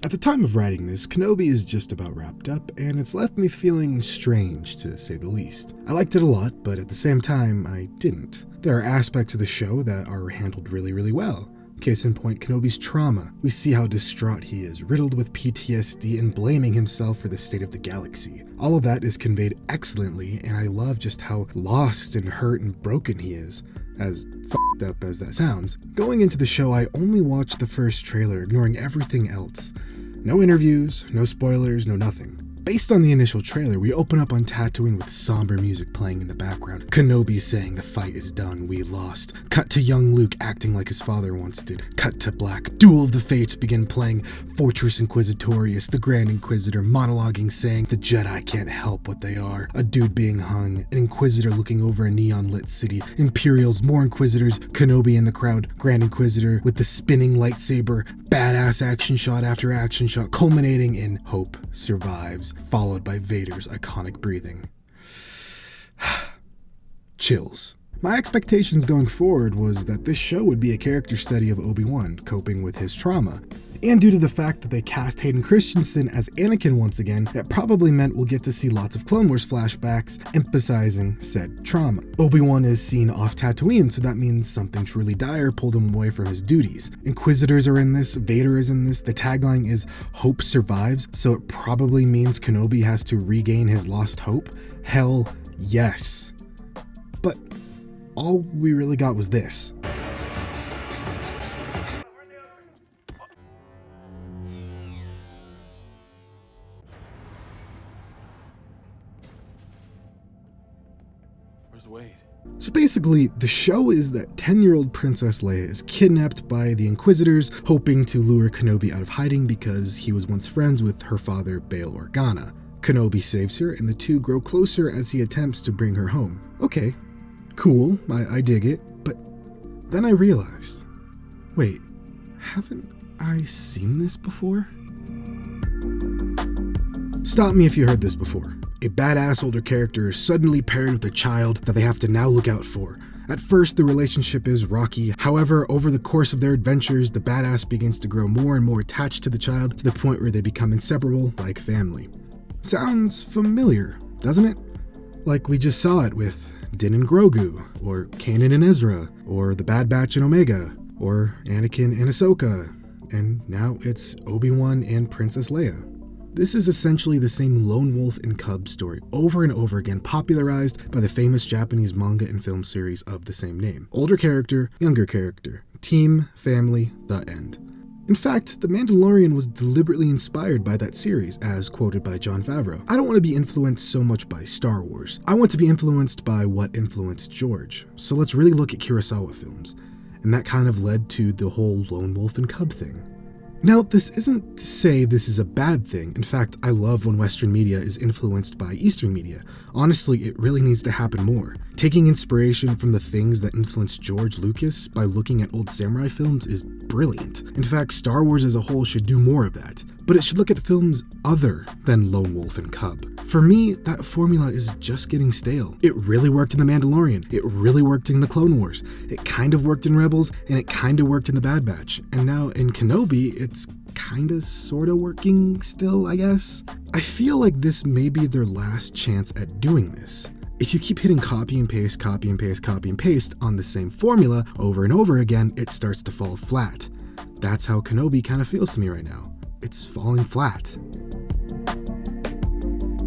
At the time of writing this, Kenobi is just about wrapped up, and it's left me feeling strange, to say the least. I liked it a lot, but at the same time, I didn't. There are aspects of the show that are handled really well. Case in point, Kenobi's trauma. We see how distraught he is, riddled with PTSD and blaming himself for the state of the galaxy. All of that is conveyed excellently, and I love just how lost and hurt and broken he is. As f***ed up as that sounds. Going into the show, I only watched the first trailer, ignoring everything else. No interviews, no spoilers, no nothing. Based on the initial trailer, we open up on Tatooine with somber music playing in the background. Kenobi saying the fight is done, we lost. Cut to young Luke acting like his father once did. Cut to black. Duel of the Fates begin playing. Fortress Inquisitorius, the Grand Inquisitor monologuing saying the Jedi can't help what they are. A dude being hung. An Inquisitor looking over a neon-lit city. Imperials, more Inquisitors. Kenobi in the crowd. Grand Inquisitor with the spinning lightsaber. Badass action shot after action shot, culminating in Hope survives, followed by Vader's iconic breathing. Chills. My expectations going forward was that this show would be a character study of Obi-Wan coping with his trauma. And due to the fact that they cast Hayden Christensen as Anakin once again, that probably meant we'll get to see lots of Clone Wars flashbacks emphasizing said trauma. Obi-Wan is seen off Tatooine, so that means something truly dire pulled him away from his duties. Inquisitors are in this, Vader is in this, the tagline is Hope survives, so it probably means Kenobi has to regain his lost hope? Hell yes. But all we really got was this. Wade. So basically, the show is that 10-year-old Princess Leia is kidnapped by the Inquisitors, hoping to lure Kenobi out of hiding because he was once friends with her father, Bail Organa. Kenobi saves her, and the two grow closer as he attempts to bring her home. Okay, cool, I dig it, but then I realized, wait, haven't I seen this before? Stop me if you heard this before. A badass older character is suddenly paired with a child that they have to now look out for. At first, the relationship is rocky. However, over the course of their adventures, the badass begins to grow more and more attached to the child to the point where they become inseparable, like family. Sounds familiar, doesn't it? Like we just saw it with Din and Grogu, or Kanan and Ezra, or the Bad Batch and Omega, or Anakin and Ahsoka, and now it's Obi-Wan and Princess Leia. This is essentially the same Lone Wolf and Cub story over and over again, popularized by the famous Japanese manga and film series of the same name. Older character, younger character, team, family, the end. In fact, The Mandalorian was deliberately inspired by that series, as quoted by Jon Favreau. I don't want to be influenced so much by Star Wars. I want to be influenced by what influenced George. So let's really look at Kurosawa films. And that kind of led to the whole Lone Wolf and Cub thing. Now, this isn't to say this is a bad thing. In fact, I love when Western media is influenced by Eastern media. Honestly, it really needs to happen more. Taking inspiration from the things that influenced George Lucas by looking at old samurai films is brilliant. In fact, Star Wars as a whole should do more of that. But it should look at films other than Lone Wolf and Cub. For me, that formula is just getting stale. It really worked in The Mandalorian. It really worked in The Clone Wars. It kind of worked in Rebels, and it kind of worked in The Bad Batch. And now in Kenobi, it's kinda sorta working still, I guess. I feel like this may be their last chance at doing this. If you keep hitting copy and paste, copy and paste, copy and paste on the same formula over and over again, it starts to fall flat. That's how Kenobi kind of feels to me right now. It's falling flat.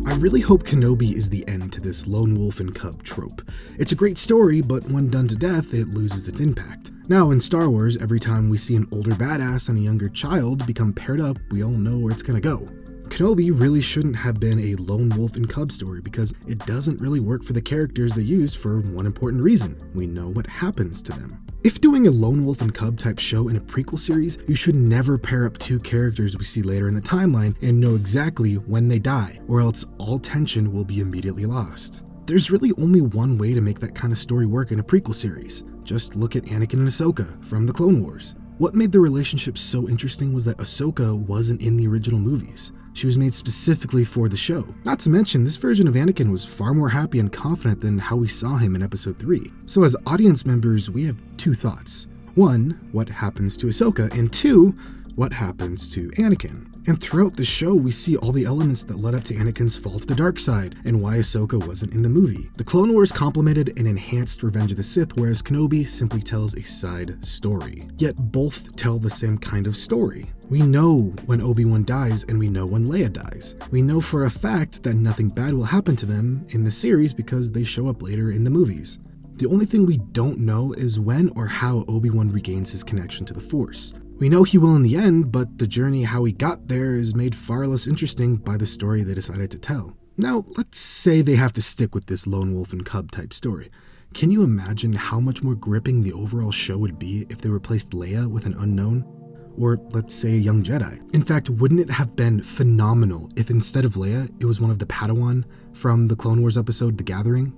I really hope Kenobi is the end to this Lone Wolf and Cub trope. It's a great story, but when done to death, it loses its impact. Now, in Star Wars, every time we see an older badass and a younger child become paired up, we all know where it's gonna go. Kenobi really shouldn't have been a Lone Wolf and Cub story because it doesn't really work for the characters they used for one important reason. We know what happens to them. If doing a Lone Wolf and Cub type show in a prequel series, you should never pair up two characters we see later in the timeline and know exactly when they die, or else all tension will be immediately lost. There's really only one way to make that kind of story work in a prequel series. Just look at Anakin and Ahsoka from the Clone Wars. What made the relationship so interesting was that Ahsoka wasn't in the original movies. She was made specifically for the show. Not to mention, this version of Anakin was far more happy and confident than how we saw him in episode 3. So as audience members, we have two thoughts. One, what happens to Ahsoka? And two, what happens to Anakin. And throughout the show, we see all the elements that led up to Anakin's fall to the dark side, and why Ahsoka wasn't in the movie. The Clone Wars complemented and enhanced Revenge of the Sith, whereas Kenobi simply tells a side story. Yet both tell the same kind of story. We know when Obi-Wan dies, and we know when Leia dies. We know for a fact that nothing bad will happen to them in the series because they show up later in the movies. The only thing we don't know is when or how Obi-Wan regains his connection to the Force. We know he will in the end, but the journey how he got there is made far less interesting by the story they decided to tell. Now, let's say they have to stick with this Lone Wolf and Cub type story. Can you imagine how much more gripping the overall show would be if they replaced Leia with an unknown? Or, let's say, a young Jedi. In fact, wouldn't it have been phenomenal if instead of Leia, it was one of the Padawan from the Clone Wars episode The Gathering?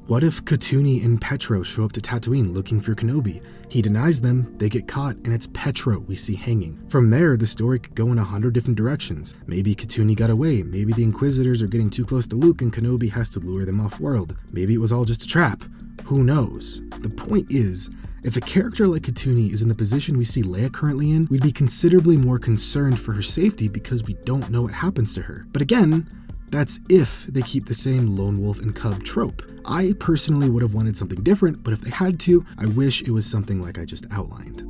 What if Katuni and Petro show up to Tatooine looking for Kenobi? He denies them, they get caught, and it's Petro we see hanging. From there, the story could go in 100 different directions. Maybe Katuni got away, maybe the Inquisitors are getting too close to Luke and Kenobi has to lure them off-world. Maybe it was all just a trap. Who knows? The point is, if a character like Katuni is in the position we see Leia currently in, we'd be considerably more concerned for her safety because we don't know what happens to her. But again, that's if they keep the same Lone Wolf and Cub trope. I personally would have wanted something different, but if they had to, I wish it was something like I just outlined.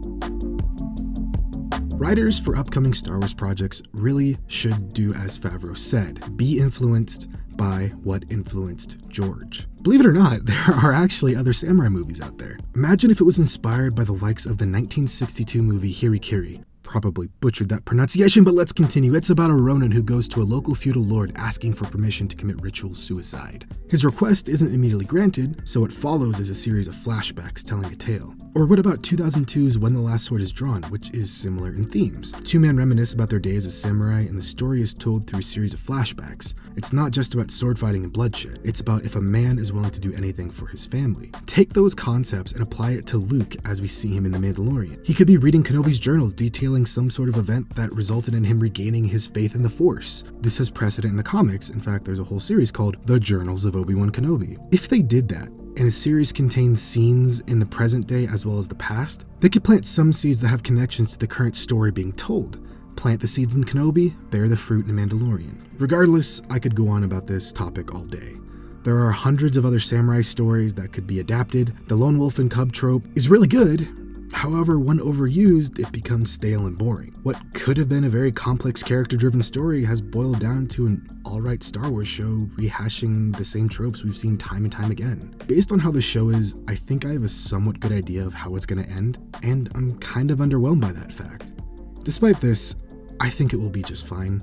Writers for upcoming Star Wars projects really should do as Favreau said, be influenced by what influenced George. Believe it or not, there are actually other samurai movies out there. Imagine if it was inspired by the likes of the 1962 movie Hirikiri. Probably butchered that pronunciation, but let's continue. It's about a Ronin who goes to a local feudal lord asking for permission to commit ritual suicide. His request isn't immediately granted, so what follows is a series of flashbacks telling a tale. Or what about 2002's When the Last Sword is Drawn, which is similar in themes. Two men reminisce about their days as samurai, and the story is told through a series of flashbacks. It's not just about sword fighting and bloodshed, it's about if a man is willing to do anything for his family. Take those concepts and apply it to Luke as we see him in The Mandalorian. He could be reading Kenobi's journals detailing some sort of event that resulted in him regaining his faith in the Force. This has precedent in the comics. In fact, there's a whole series called The Journals of Obi-Wan Kenobi. If they did that, and a series contains scenes in the present day as well as the past, they could plant some seeds that have connections to the current story being told. Plant the seeds in Kenobi, bear the fruit in Mandalorian. Regardless, I could go on about this topic all day. There are hundreds of other samurai stories that could be adapted. The Lone Wolf and Cub trope is really good. However, when overused, it becomes stale and boring. What could have been a very complex character-driven story has boiled down to an alright Star Wars show rehashing the same tropes we've seen time and time again. Based on how the show is, I think I have a somewhat good idea of how it's going to end, and I'm kind of underwhelmed by that fact. Despite this, I think it will be just fine.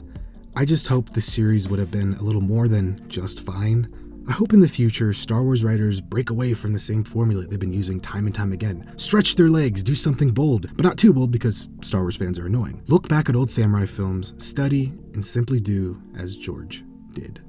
I just hope the series would have been a little more than just fine. I hope in the future, Star Wars writers break away from the same formula they've been using time and time again. Stretch their legs, do something bold, but not too bold because Star Wars fans are annoying. Look back at old samurai films, study, and simply do as George did.